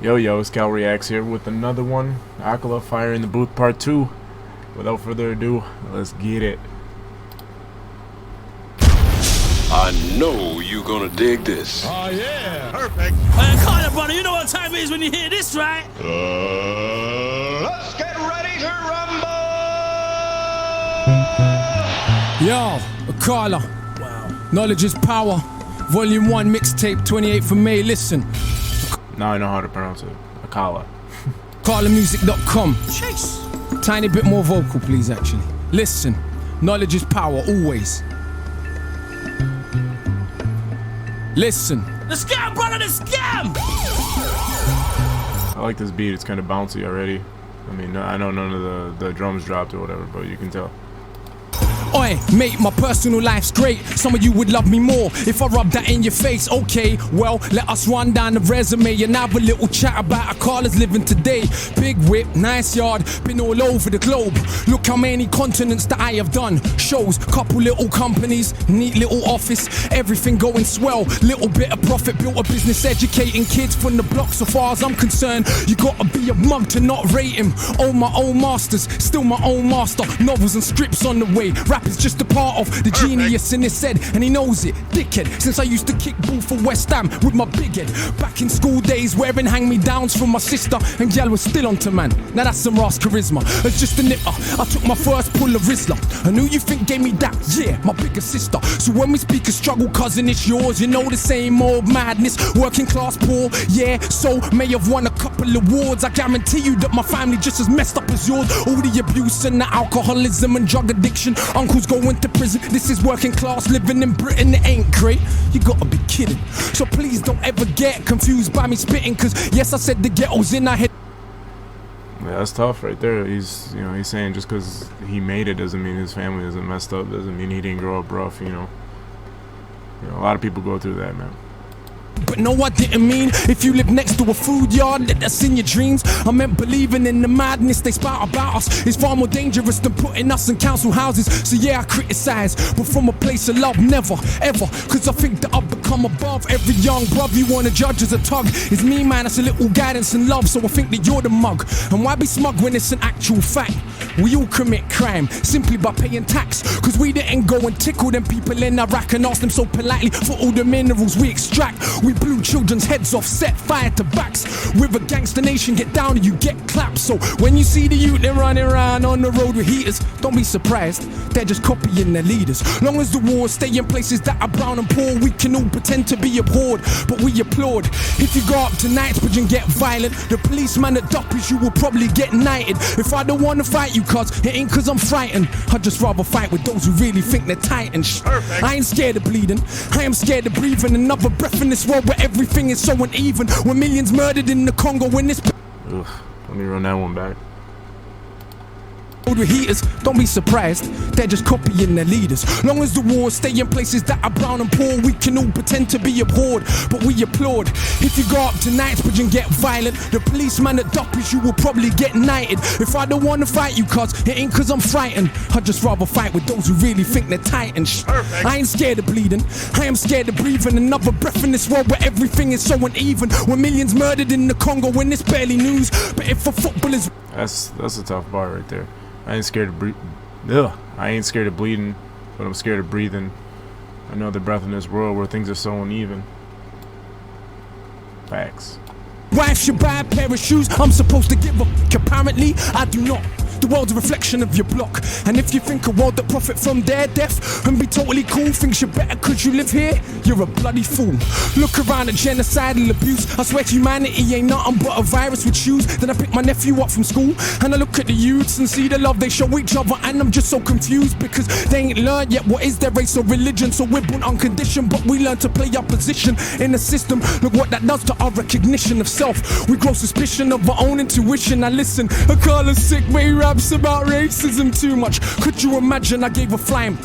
Yo, it's Cal Reacts here with another one. Akala Fire in the Booth Part 2. Without further ado, let's get it. I know you're gonna dig this. Oh yeah, perfect. Carter, brother, you know what time it is when you hear this, right? Let's get ready to rumble. Yo, Akala. Wow. Knowledge is power. Volume 1 mixtape, 28th of May. Listen. Now I know how to pronounce it. Akala. KalaMusic.com. Chase. Tiny bit more vocal, please, actually. Listen. Knowledge is power, always. Listen. The scam, brother, the scam! I like this beat. It's kind of bouncy already. I mean, I know none of the drums dropped or whatever, but you can tell. Oi, mate, my personal life's great. Some of you would love me more if I rub that in your face. Okay, well, let us run down the resume and have a little chat about Akala's living today. Big whip, nice yard, been all over the globe. Look how many continents that I have done. Shows, couple little companies, neat little office, everything going swell. Little bit of profit, built a business educating kids from the block. So far as I'm concerned, you gotta be a mug to not rate him. Own my own masters, still my own master. Novels and scripts on the way. Rap is just a part of the genius in his head, and he knows it, dickhead. Since I used to kick ball for West Ham with my big head. Back in school days, wearing hand-me-downs from my sister, and gal was still onto man. Now that's some Ross charisma. As just a nipper, I took my first pull of Rizla. And who you think gave me that? Yeah, my bigger sister. So when we speak of struggle, cousin, it's yours. You know the same old madness. Working class poor, yeah. So may have won a couple awards. I guarantee you that my family just as messed up as yours. All the abuse and the alcoholism and drug addiction. Uncles going to prison. This is working class living in Britain. It ain't great. You gotta be kidding. So please don't ever get confused by me spitting. Cause yes, I said the ghetto's in our head. Yeah, that's tough right there. He's saying just because he made it doesn't mean his family isn't messed up. Doesn't mean he didn't grow up rough. You know, a lot of people go through that, man. But no, I didn't mean if you live next to a food yard, let that's in your dreams. I meant believing in the madness they spout about us is far more dangerous than putting us in council houses. So yeah, I criticize, but from a place of love, never, ever. Cause I think that I've become above every young bruv you wanna judge as a tug. It's me, man, that's a little guidance and love. So I think that you're the mug. And why be smug when it's an actual fact? We all commit crime simply by paying tax. Cause we didn't go and tickle them people in Iraq and ask them so politely for all the minerals we extract. We blew children's heads off, set fire to backs. With a gangster nation, get down and you get clapped. So when you see the youth, they're running around on the road with heaters, don't be surprised, they're just copying their leaders. Long as the wars stay in places that are brown and poor, we can all pretend to be abhorred, but we applaud. If you go up to Knightsbridge and get violent, the policeman that duppers you will probably get knighted. If I don't wanna fight you cuz, it ain't cause I'm frightened. I'd just rather fight with those who really think they're titans. I ain't scared of bleeding, I am scared of breathing another breath in this world where everything is so uneven. When millions murdered in the Congo when this Ugh, let me run that one back. with heaters, don't be surprised, they're just copying their leaders. Long as the wars stay in places that are brown and poor, we can all pretend to be abhorred, but we applaud. If you go up to Knightsbridge and get violent, the policeman that duppers you will probably get knighted. If I don't wanna fight you cuz, it ain't cause I'm frightened, I'd just rather fight with those who really think they're titans. I ain't scared of bleeding, I am scared of breathing another breath in this world where everything is so uneven. When millions murdered in the Congo when it's barely news. But if a footballer's That's a tough bar right there. I ain't scared of I ain't scared of bleeding, but I'm scared of breathing another breath in this world where things are so uneven. Facts. wife should buy a pair of shoes, I'm supposed to give a apparently I do not. The world's a reflection of your block, and if you think a world that profit from their death and be totally cool thinks you're better cause you live here, you're a bloody fool. Look around at genocidal abuse, I swear humanity ain't nothing but a virus with shoes. Then I pick my nephew up from school and I look at the youths and see the love they show each other, and I'm just so confused because they ain't learned yet what is their race or religion. So we're born unconditioned, but we learn to play our position in the system. Look what that does to our recognition of self. We grow suspicion of our own intuition. Now listen, Akala's sick, but he raps about racism too much. Could you imagine I gave a flying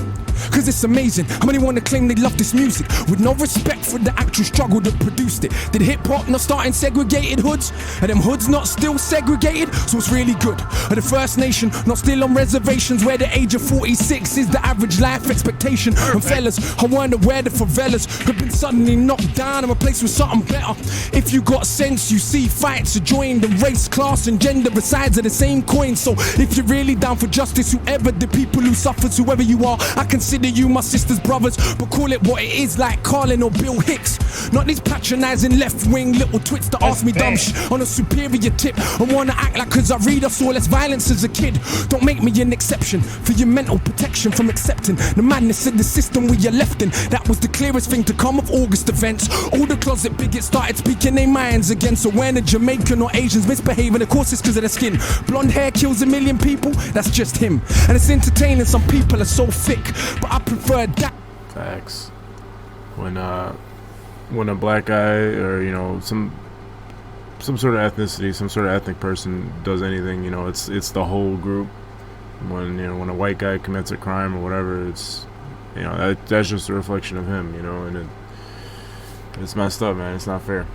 Cause it's amazing how many wanna claim they love this music with no respect for the actual struggle that produced it. Did hip-hop not start in segregated hoods? Are them hoods not still segregated? So it's really good. Are the First Nation not still on reservations where the age of 46 is the average life expectation? And fellas, I wonder where the favelas have been suddenly knocked down and replaced with something better. If you got sense, you see fights are joined, and race, class and gender are sides of the same coin. So if you're really down for justice, whoever the people who suffers, whoever you are, I consider you my sister's brothers, but call it what it is, like Carlin or Bill Hicks. Not these patronizing left-wing little twits that ask me dumb shit on a superior tip and wanna act like cause I read I saw less violence as a kid. Don't make me an exception for your mental protection from accepting the madness of the system we are left in. That was the clearest thing to come of August events. All the closet bigots started speaking their minds again. So when a Jamaican or Asians misbehaving, of course it's cause of their skin. Blonde hair kills a million people, that's just him. And it's entertaining, some people are so thick, but I prefer that. Facts. When a black guy or, you know, some sort of ethnicity, some sort of ethnic person does anything, you know, it's the whole group. When, you know, when a white guy commits a crime or whatever, it's, you know, that's just a reflection of him, you know, and it's messed up, man. It's not fair.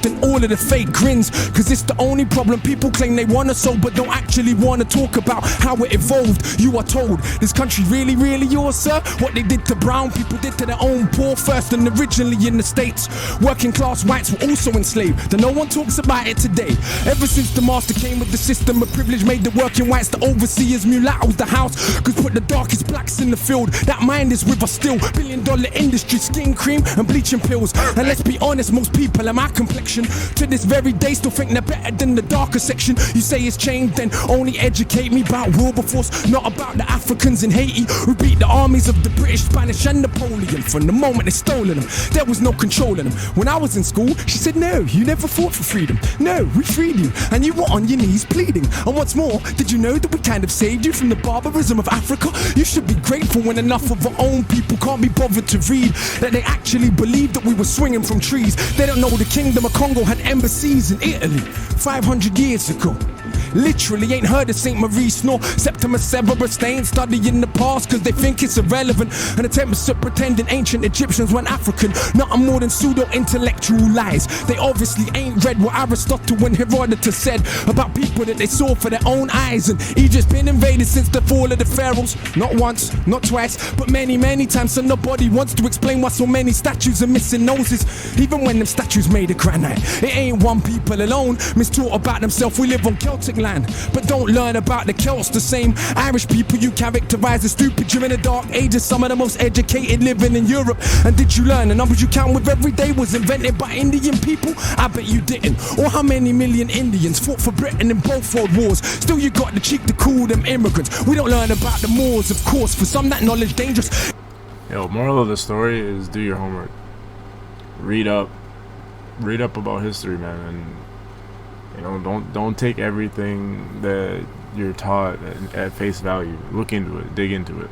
Than all of the fake grins, cause it's the only problem. People claim they wanna solve but don't actually wanna talk about how it evolved. You are told this country really, really yours, sir? What they did to brown people did to their own poor first, and originally in the States working class whites were also enslaved, though no one talks about it today. Ever since the master came with the system of privilege, made the working whites the overseers, mulattoes the house, cause put the darkest blacks in the field. That mind is with us still. $billion industry, skin cream and bleaching pills. And let's be honest, most people are my complexion to this very day still think they're better than the darker section. You say it's changed, then only educate me about Wilberforce, not about the Africans in Haiti who beat the armies of the British, Spanish and Napoleon. From the moment they stolen them, there was no controlling them. When I was in school, she said, no, you never fought for freedom. No, we freed you, and you were on your knees pleading. And what's more, did you know that we kind of saved you from the barbarism of Africa? You should be grateful when enough of our own people can't be bothered to read that they actually believed that we were swinging from trees. They don't know the kingdom of Congo had embassies in Italy 500 years ago. Literally ain't heard of St. Maurice nor Septimus Severus. They ain't studying the past cause they think it's irrelevant, and attempts at pretending ancient Egyptians weren't African. Nothing more than pseudo-intellectual lies. They obviously ain't read what Aristotle and Herodotus said about people that they saw for their own eyes. And Egypt's been invaded since the fall of the pharaohs. Not once, not twice, but many, many times. So nobody wants to explain why so many statues are missing noses, even when them statues made of granite. It ain't one people alone mistaught about themselves. We live on Celtic land, but don't learn about the Celts. The same Irish people you characterize as stupid during the dark ages, some of the most educated living in Europe. And did you learn the numbers you count with every day was invented by Indian people? I bet you didn't. Or how many million Indians fought for Britain in both world wars? Still you got the cheek to call them immigrants. We don't learn about the Moors, of course. For some that knowledge dangerous. Yo, moral of the story is do your homework. Read up about history, man, and you know, don't take everything that you're taught at face value. Look into it, dig into it.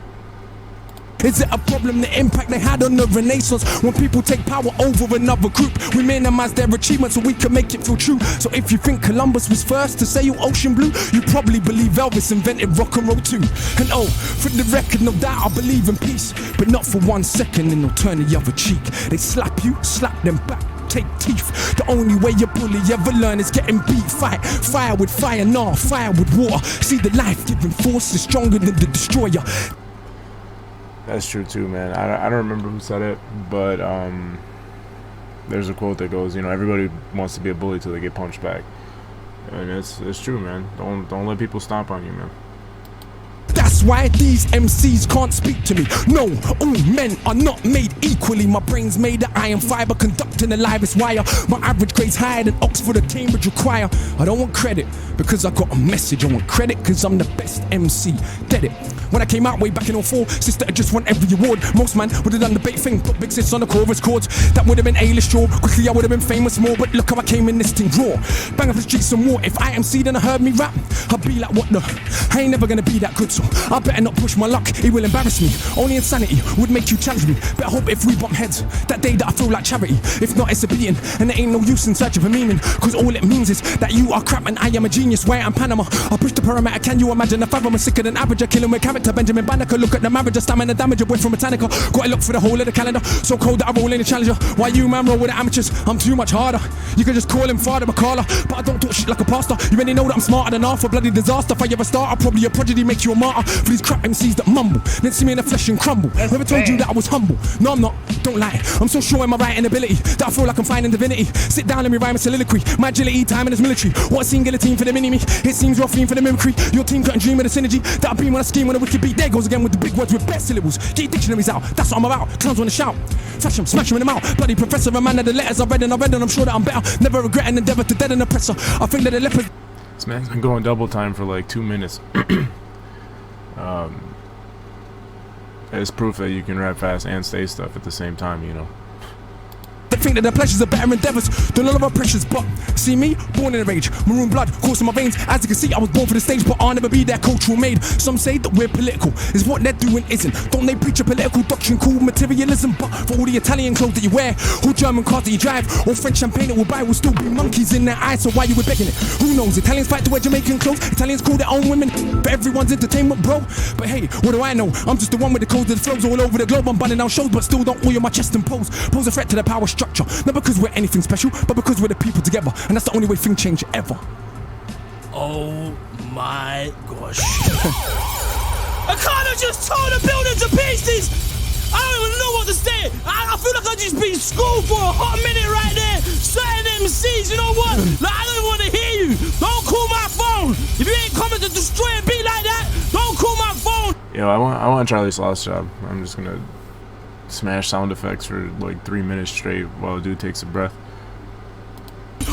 Is it a problem, the impact they had on the Renaissance? When people take power over another group, we minimize their achievements so we can make it feel true. So if you think Columbus was first to sail ocean blue, you probably believe Elvis invented rock and roll too. And oh, for the record, no doubt I believe in peace, but not for 1 second, and they'll turn the other cheek. They slap you, slap them back, take teeth. The only way a bully ever learn is getting beat. Fight fire with fire, nah, fire with water. See, the life-giving force is stronger than the destroyer. That's true too, man. I don't remember who said it, but there's a quote that goes, you know, everybody wants to be a bully till they get punched back, and it's true, man. Don't let people stomp on you, man. That's why these MCs can't speak to me. No, all men are not made equally. My brain's made of iron fiber, conducting the livest wire. My average grade's higher than Oxford or Cambridge require. I don't want credit because I got a message. I want credit because I'm the best MC. Get it? When I came out way back in 04, sister had just won every award. Most man would have done the bait thing, put big sis on the chorus chords. That would have been A-list raw. Quickly I would have been famous more, but look how I came in this thing raw. Bang up the streets some more. If I MC then I heard me rap, I'd be like, what the? I ain't never gonna be that good, so I better not push my luck. It will embarrass me. Only insanity would make you challenge me. Better hope if we bump heads that day that I feel like charity. If not, it's a beating, and there ain't no use in search of a meaning, cause all it means is that you are crap and I am a genius. Where I'm Panama, I push the parameter. Can you imagine if I'm sicker than average? I kill him with character. went to Benjamin Banneker. Look at the marriage, a stamina damage away from Britannica. Got to look for the whole of the calendar. So cold that I roll in the challenger. Why you man roll with the amateurs? I'm too much harder. You can just call him Father Akala, but I don't talk shit like a pastor. You already know that I'm smarter than half a bloody disaster. If I ever start, I'll probably a prodigy, make you a martyr for these crap MCs that mumble. Then see me in the flesh and crumble. Never told you that I was humble. No, I'm not. Don't lie. I'm so sure in my writing ability that I feel like I'm finding divinity. Sit down, let me rhyme a soliloquy. My agility, time in this military. What a scene, guillotine for the mini-me. It seems you're a fiend for the mimicry. Your team couldn't dream of the synergy that I beam when I scheme when a wicked beat. There goes again with the big words with best syllables. Get your dictionaries out. That's what I'm about. Clowns wanna shout. Flash them, smash them in the mouth. Bloody professor, a man of the letters I read and I'm sure that I'm better. Never regret an endeavor to dead an oppressor. I think that the leopard. This man's been going double time for like 2 minutes. It's proof that you can rap fast and say stuff at the same time, you know. They think that their pleasures are better endeavors than all of our pressures, but see me, born in a rage, maroon blood coursing my veins. As you can see, I was born for the stage, but I'll never be their cultural made. Some say that we're political, is what they're doing isn't. Don't they preach a political doctrine called materialism? But for all the Italian clothes that you wear, or German cars that you drive, or French champagne that we'll buy, will still be monkeys in their eyes. So why you were begging it? Who knows? Italians fight to wear Jamaican clothes. Italians call their own women, but everyone's entertainment, bro. But hey, what do I know? I'm just the one with the codes that flows all over the globe. I'm bunning down shows, but still don't oil my chest and pose. Pose a threat to the power structure, not because we're anything special, but because we're the people together, and that's the only way things change ever. Oh my gosh. Akala just tore the building to pieces. I don't even know what to say. I feel like I just been schooled for a hot minute right there. Certain MCs, you know what? Like, I don't want to hear you. Don't call my phone. If you ain't coming to destroy a beat like that, don't call my phone. Yo, I want Charlie Sloth's job. I'm just gonna smash sound effects for like 3 minutes straight while the dude takes a breath.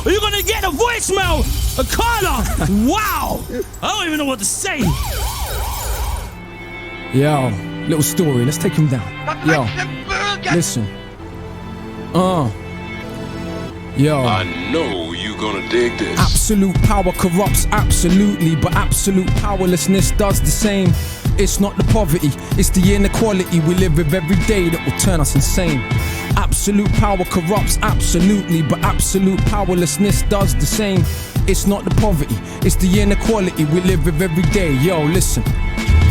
Are you gonna get a voicemail? Akala! Wow! I don't even know what to say. Yo, little story, let's take him down. Yo, listen. Yo. I know you gonna dig this. Absolute power corrupts absolutely, but absolute powerlessness does the same. It's not the poverty, it's the inequality we live with every day that will turn us insane. Absolute power corrupts absolutely, but absolute powerlessness does the same. It's not the poverty, it's the inequality we live with every day. Yo, listen.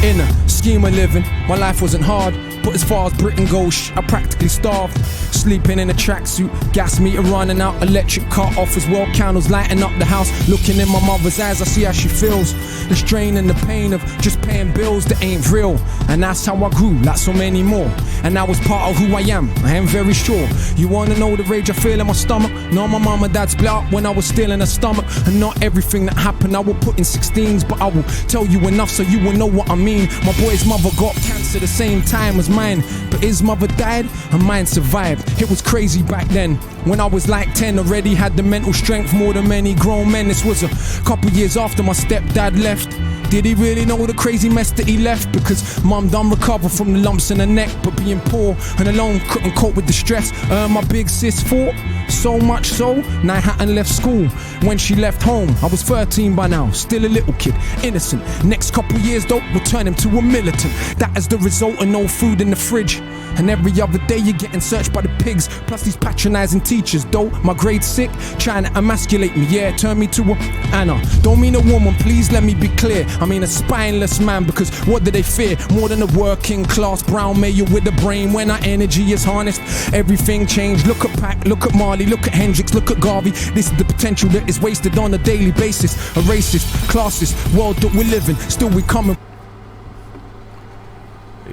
In a scheme of living, my life wasn't hard, but as far as Britain goes, I practically starved. Sleeping in a tracksuit, gas meter running out, electric cut off as well, candles lighting up the house. Looking in my mother's eyes, I see how she feels. The strain and the pain of just paying bills that ain't real. And that's how I grew, like so many more. And that was part of who I am very sure. You wanna know the rage I feel in my stomach? No, my mom and dad split up when I was still in her stomach. And not everything that happened I will put in 16s, but I will tell you enough so you will know what I mean. My boy's mother got cancer the same time as mine, but his mother died and mine survived. It was crazy back then. When I was like 10, already had the mental strength more than many grown men. This was a couple years after my stepdad left. Did he really know the crazy mess that he left? Because mum done recover from the lumps in her neck, but being poor and alone couldn't cope with the stress. My big sis fought, so much so, now I hadn't left school. When she left home, I was 13 by now, still a little kid, innocent. Next couple years though, will turn him to a militant. That is the result of no food in the fridge. And every other day you're getting searched by the pigs. Plus these patronizing teachers, though my grade's sick, trying to emasculate me, yeah, turn me to a Anna. Don't mean a woman, please let me be clear. I mean a spineless man, because what do they fear? More than a working class brown male with a brain. When our energy is harnessed, everything changed. Look at Pac, look at Marley, look at Hendrix, look at Garvey. This is the potential that is wasted on a daily basis. A racist, classist world that we're living, still we coming.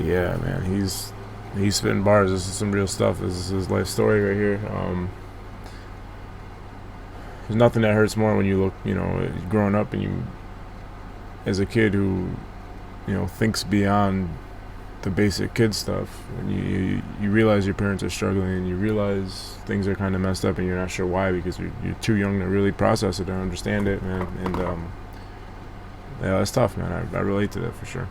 Yeah, man, he's spitting bars. This is some real stuff. This is his life story right here. There's nothing that hurts more when you look, you know, growing up and you, as a kid who, you know, thinks beyond the basic kid stuff, and you realize your parents are struggling, and you realize things are kind of messed up, and you're not sure why, because you're too young to really process it or understand it, man. And yeah, that's tough, man. I relate to that for sure.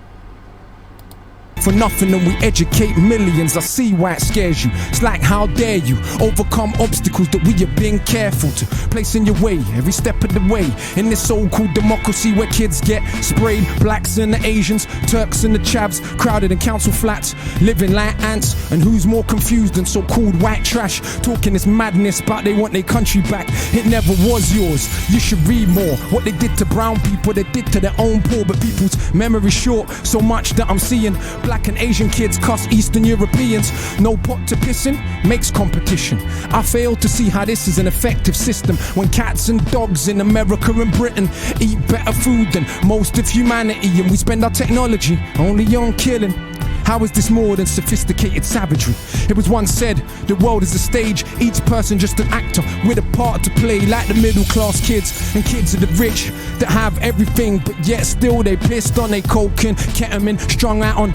for nothing and we educate millions. I see why it scares you. It's like, how dare you overcome obstacles that we have been careful to place in your way every step of the way. In this so-called democracy where kids get sprayed, blacks and the Asians, Turks and the chavs, crowded in council flats, living like ants. And who's more confused than so-called white trash, talking this madness about they want their country back? It never was yours. You should read more. What they did to brown people, they did to their own poor. But people's memory short, so much that I'm seeing black and Asian kids cuss Eastern Europeans. No pot to piss in makes competition. I fail to see how this is an effective system when cats and dogs in America and Britain eat better food than most of humanity, and we spend our technology only on killing. How is this more than sophisticated savagery? It was once said, the world is a stage, each person just an actor with a part to play, like the middle class kids and kids of the rich that have everything, but yet still they pissed on they coke and ketamine, strung out on.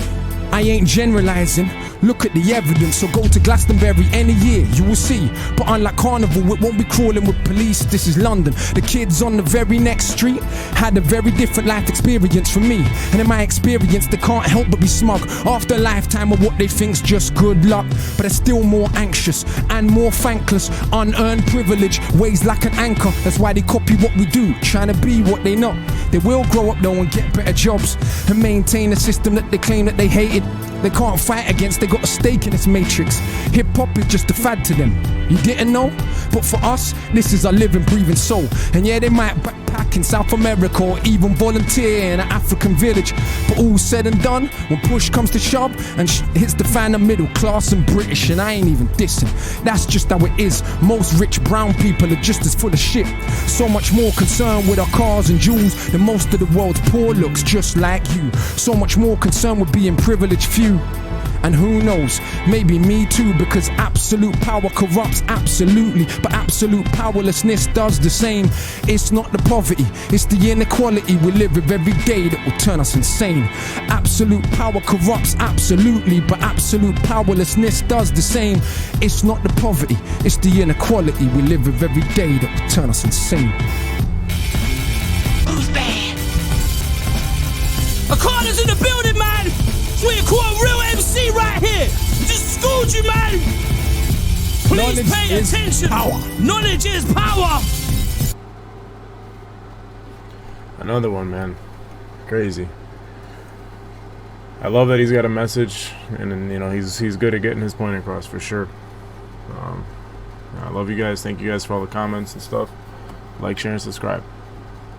I ain't generalizing, look at the evidence, so go to Glastonbury any year, you will see. But unlike Carnival, it won't be crawling with police, this is London. The kids on the very next street had a very different life experience from me. And in my experience, they can't help but be smug after a lifetime of what they think's just good luck. But they're still more anxious and more thankless. Unearned privilege weighs like an anchor, that's why they copy what we do, trying to be what they not. They will grow up though and get better jobs and maintain a system that they claim that they hated. They can't fight against, they got a stake in this matrix. Hip-hop is just a fad to them. You didn't know? But for us, this is our living, breathing soul. And yeah, they might backpack in South America or even volunteer in an African village. But all said and done, when push comes to shove and hits the fan of middle class and British, and I ain't even dissing. That's just how it is. Most rich brown people are just as full of shit. So much more concerned with our cars and jewels than most of the world's poor looks just like you. So much more concerned with being privileged few. And who knows, maybe me too, because absolute power corrupts absolutely, but absolute powerlessness does the same. It's not the poverty, it's the inequality we live with every day that will turn us insane. Absolute power corrupts absolutely, but absolute powerlessness does the same. It's not the poverty, it's the inequality we live with every day that will turn us insane. Who's bad? Akala's in the building, man! So you call a real MC right here. Just schooled you, man. Please Knowledge pay is attention. power. Knowledge is power. Another one, man. Crazy. I love that he's got a message, and you know he's good at getting his point across for sure. I love you guys. Thank you guys for all the comments and stuff. Like, share, and subscribe.